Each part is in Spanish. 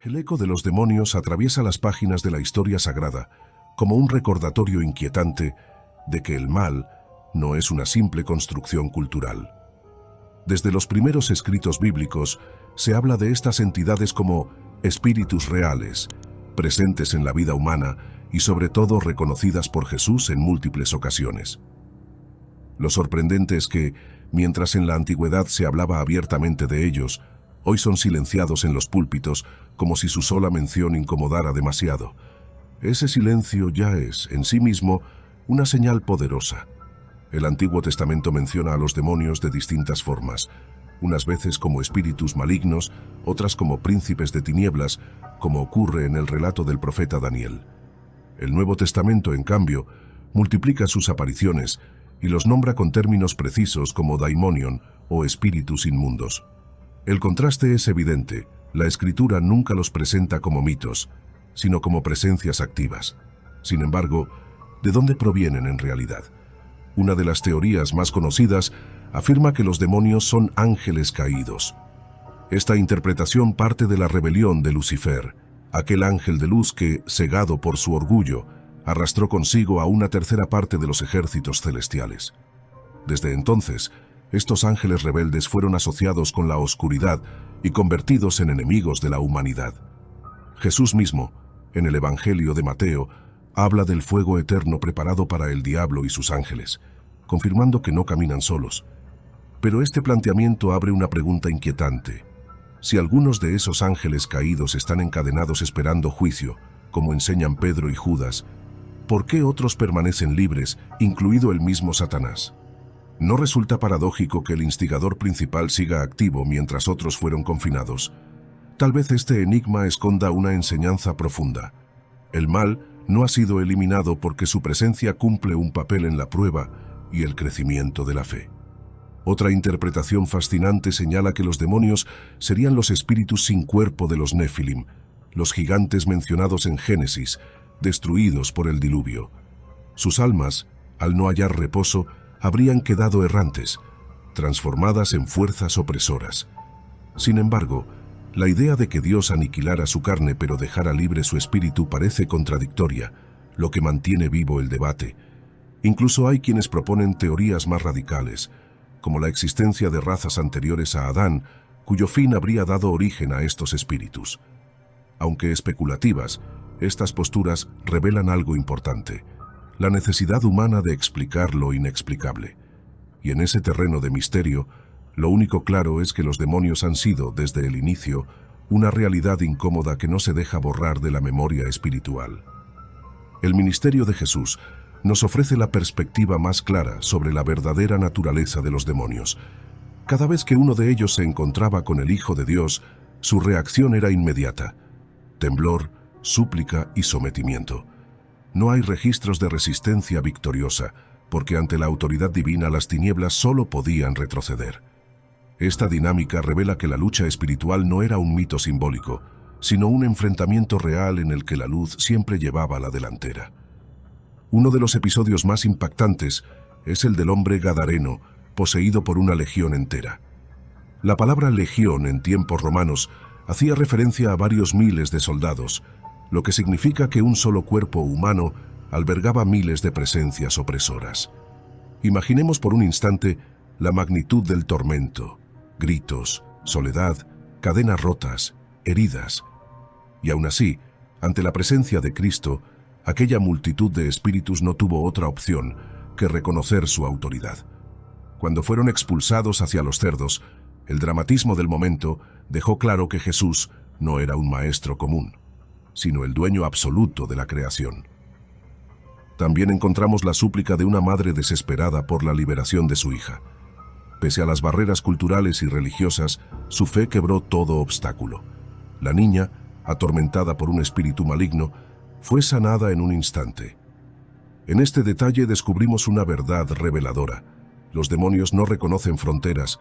El eco de los demonios atraviesa las páginas de la historia sagrada como un recordatorio inquietante de que el mal no es una simple construcción cultural. Desde los primeros escritos bíblicos se habla de estas entidades como espíritus reales, presentes en la vida humana y sobre todo reconocidas por Jesús en múltiples ocasiones. Lo sorprendente es que, mientras en la antigüedad se hablaba abiertamente de ellos, hoy son silenciados en los púlpitos como si su sola mención incomodara demasiado. Ese silencio ya es, en sí mismo, una señal poderosa. El Antiguo Testamento menciona a los demonios de distintas formas, unas veces como espíritus malignos, otras como príncipes de tinieblas, como ocurre en el relato del profeta Daniel. El Nuevo Testamento, en cambio, multiplica sus apariciones y los nombra con términos precisos como daimonion o espíritus inmundos. El contraste es evidente. La Escritura nunca los presenta como mitos, sino como presencias activas. Sin embargo, ¿de dónde provienen en realidad? Una de las teorías más conocidas afirma que los demonios son ángeles caídos. Esta interpretación parte de la rebelión de Lucifer, aquel ángel de luz que, cegado por su orgullo, arrastró consigo a una tercera parte de los ejércitos celestiales. Desde entonces, estos ángeles rebeldes fueron asociados con la oscuridad y convertidos en enemigos de la humanidad. Jesús mismo, en el Evangelio de Mateo, habla del fuego eterno preparado para el diablo y sus ángeles, confirmando que no caminan solos. Pero este planteamiento abre una pregunta inquietante. Si algunos de esos ángeles caídos están encadenados esperando juicio, como enseñan Pedro y Judas, ¿por qué otros permanecen libres, incluido el mismo Satanás? ¿No resulta paradójico que el instigador principal siga activo mientras otros fueron confinados? Tal vez este enigma esconda una enseñanza profunda. El mal no ha sido eliminado porque su presencia cumple un papel en la prueba y el crecimiento de la fe. Otra interpretación fascinante señala que los demonios serían los espíritus sin cuerpo de los Nefilim, los gigantes mencionados en Génesis, destruidos por el diluvio. Sus almas, al no hallar reposo, habrían quedado errantes, transformadas en fuerzas opresoras. Sin embargo, la idea de que Dios aniquilara su carne pero dejara libre su espíritu parece contradictoria, lo que mantiene vivo el debate. Incluso hay quienes proponen teorías más radicales, como la existencia de razas anteriores a Adán, cuyo fin habría dado origen a estos espíritus. Aunque especulativas, estas posturas revelan algo importante: la necesidad humana de explicar lo inexplicable. Y en ese terreno de misterio, lo único claro es que los demonios han sido, desde el inicio, una realidad incómoda que no se deja borrar de la memoria espiritual. El ministerio de Jesús nos ofrece la perspectiva más clara sobre la verdadera naturaleza de los demonios. Cada vez que uno de ellos se encontraba con el Hijo de Dios, su reacción era inmediata: temblor, súplica y sometimiento. No hay registros de resistencia victoriosa, porque ante la autoridad divina las tinieblas solo podían retroceder. Esta dinámica revela que la lucha espiritual no era un mito simbólico, sino un enfrentamiento real en el que la luz siempre llevaba la delantera. Uno de los episodios más impactantes es el del hombre gadareno, poseído por una legión entera. La palabra legión en tiempos romanos hacía referencia a varios miles de soldados, lo que significa que un solo cuerpo humano albergaba miles de presencias opresoras. Imaginemos por un instante la magnitud del tormento: gritos, soledad, cadenas rotas, heridas. Y aún así, ante la presencia de Cristo, aquella multitud de espíritus no tuvo otra opción que reconocer su autoridad. Cuando fueron expulsados hacia los cerdos, el dramatismo del momento dejó claro que Jesús no era un maestro común, sino el dueño absoluto de la creación. También encontramos la súplica de una madre desesperada por la liberación de su hija. Pese a las barreras culturales y religiosas, su fe quebró todo obstáculo. La niña, atormentada por un espíritu maligno, fue sanada en un instante. En este detalle descubrimos una verdad reveladora: los demonios no reconocen fronteras,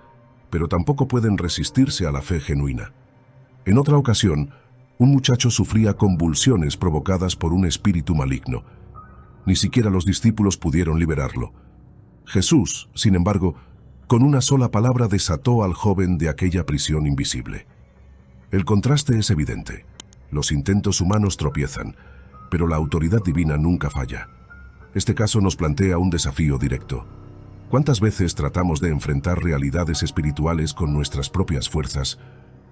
pero tampoco pueden resistirse a la fe genuina. En otra ocasión, un muchacho sufría convulsiones provocadas por un espíritu maligno. Ni siquiera los discípulos pudieron liberarlo. Jesús, sin embargo, con una sola palabra desató al joven de aquella prisión invisible. El contraste es evidente. Los intentos humanos tropiezan, pero la autoridad divina nunca falla. Este caso nos plantea un desafío directo. ¿Cuántas veces tratamos de enfrentar realidades espirituales con nuestras propias fuerzas,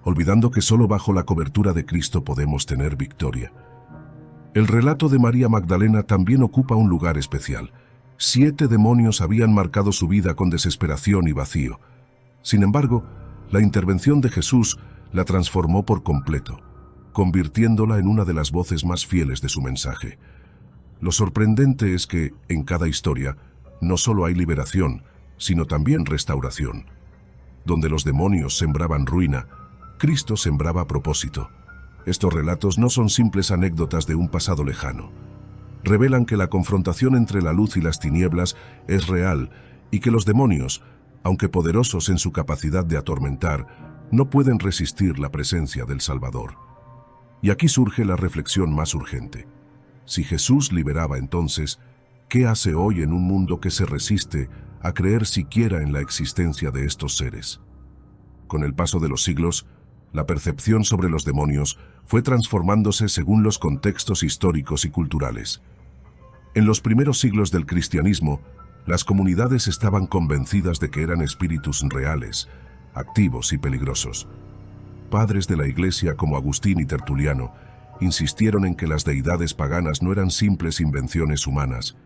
olvidando que solo bajo la cobertura de Cristo podemos tener victoria? El relato de María Magdalena también ocupa un lugar especial. 7 demonios habían marcado su vida con desesperación y vacío. Sin embargo, la intervención de Jesús la transformó por completo, convirtiéndola en una de las voces más fieles de su mensaje. Lo sorprendente es que, en cada historia, no solo hay liberación, sino también restauración. Donde los demonios sembraban ruina, Cristo sembraba propósito. Estos relatos no son simples anécdotas de un pasado lejano. Revelan que la confrontación entre la luz y las tinieblas es real y que los demonios, aunque poderosos en su capacidad de atormentar, no pueden resistir la presencia del Salvador. Y aquí surge la reflexión más urgente. Si Jesús liberaba entonces, ¿qué hace hoy en un mundo que se resiste a creer siquiera en la existencia de estos seres? Con el paso de los siglos, la percepción sobre los demonios fue transformándose según los contextos históricos y culturales. En los primeros siglos del cristianismo, las comunidades estaban convencidas de que eran espíritus reales, activos y peligrosos. Padres de la Iglesia como Agustín y Tertuliano insistieron en que las deidades paganas no eran simples invenciones humanas,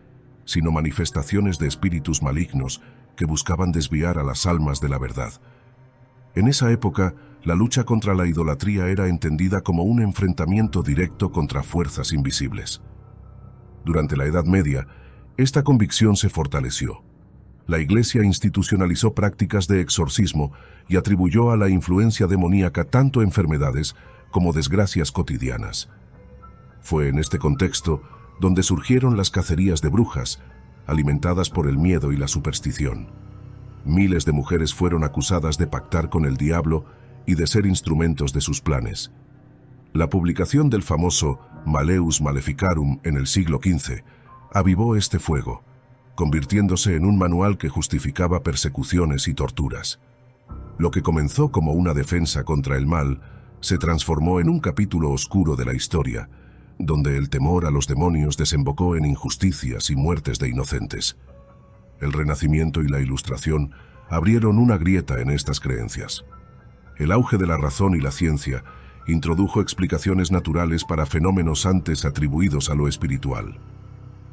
sino manifestaciones de espíritus malignos que buscaban desviar a las almas de la verdad. En esa época, la lucha contra la idolatría era entendida como un enfrentamiento directo contra fuerzas invisibles. Durante la Edad Media, esta convicción se fortaleció. La Iglesia institucionalizó prácticas de exorcismo y atribuyó a la influencia demoníaca tanto enfermedades como desgracias cotidianas. Fue en este contexto donde surgieron las cacerías de brujas, alimentadas por el miedo y la superstición. Miles de mujeres fueron acusadas de pactar con el diablo y de ser instrumentos de sus planes. La publicación del famoso Malleus Maleficarum en el siglo XV avivó este fuego, convirtiéndose en un manual que justificaba persecuciones y torturas. Lo que comenzó como una defensa contra el mal se transformó en un capítulo oscuro de la historia, donde el temor a los demonios desembocó en injusticias y muertes de inocentes. El Renacimiento y la Ilustración abrieron una grieta en estas creencias. El auge de la razón y la ciencia introdujo explicaciones naturales para fenómenos antes atribuidos a lo espiritual.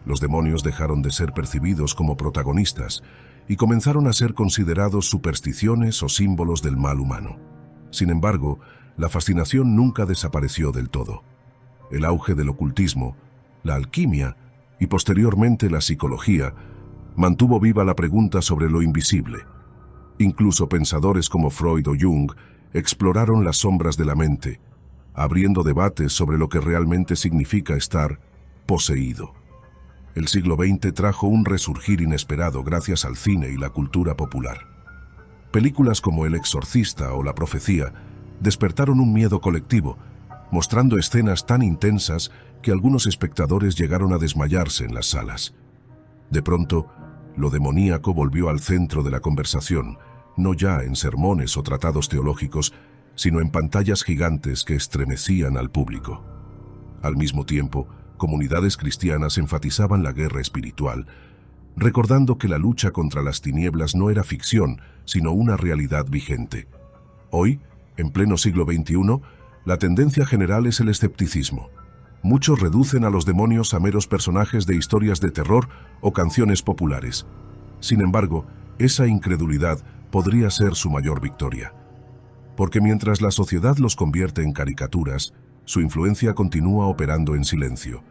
Los demonios dejaron de ser percibidos como protagonistas y comenzaron a ser considerados supersticiones o símbolos del mal humano. Sin embargo, la fascinación nunca desapareció del todo. El auge del ocultismo, la alquimia y posteriormente la psicología mantuvo viva la pregunta sobre lo invisible. Incluso pensadores como Freud o Jung exploraron las sombras de la mente, abriendo debates sobre lo que realmente significa estar poseído. El siglo XX trajo un resurgir inesperado gracias al cine y la cultura popular. Películas como El Exorcista o La Profecía despertaron un miedo colectivo, mostrando escenas tan intensas que algunos espectadores llegaron a desmayarse en las salas. De pronto, lo demoníaco volvió al centro de la conversación, no ya en sermones o tratados teológicos, sino en pantallas gigantes que estremecían al público. Al mismo tiempo, comunidades cristianas enfatizaban la guerra espiritual, recordando que la lucha contra las tinieblas no era ficción, sino una realidad vigente. Hoy, en pleno siglo XXI, la tendencia general es el escepticismo. Muchos reducen a los demonios a meros personajes de historias de terror o canciones populares. Sin embargo, esa incredulidad podría ser su mayor victoria. Porque mientras la sociedad los convierte en caricaturas, su influencia continúa operando en silencio.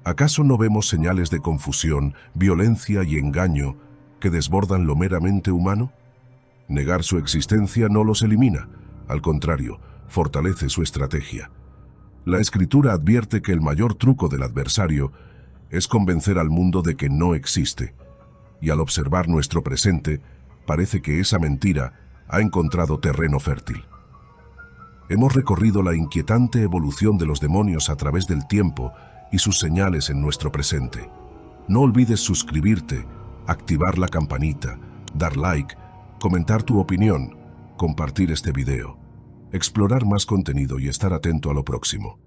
¿Acaso no vemos señales de confusión, violencia y engaño que desbordan lo meramente humano? Negar su existencia no los elimina, al contrario, fortalece su estrategia. La Escritura advierte que el mayor truco del adversario es convencer al mundo de que no existe, y al observar nuestro presente, parece que esa mentira ha encontrado terreno fértil. Hemos recorrido la inquietante evolución de los demonios a través del tiempo y sus señales en nuestro presente. No olvides suscribirte, activar la campanita, dar like, comentar tu opinión, compartir este video, explorar más contenido y estar atento a lo próximo.